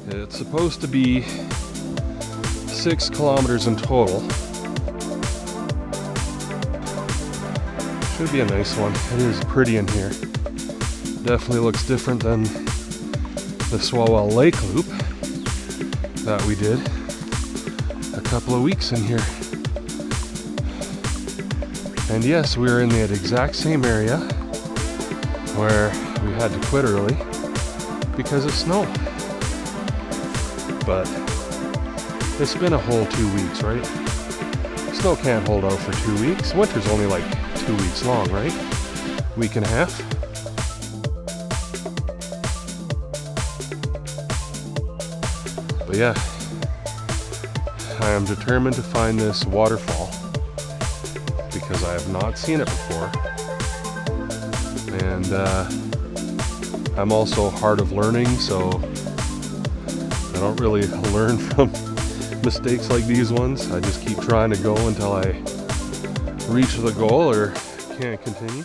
It's supposed to be 6 kilometers in total. Should be a nice one. It is pretty in here. Definitely looks different than the Swalwell Lake Loop that we did a couple of weeks in here. And yes, we were in that exact same area where we had to quit early because of snow. But it's been a whole 2 weeks, right? Snow can't hold out for 2 weeks. Winter's only like 2 weeks long, right? Week and a half. But yeah, I am determined to find this waterfall because I have not seen it before. And I'm also hard of learning, so I don't really learn from mistakes like these ones. I just keep trying to go until I reach the goal or can't continue.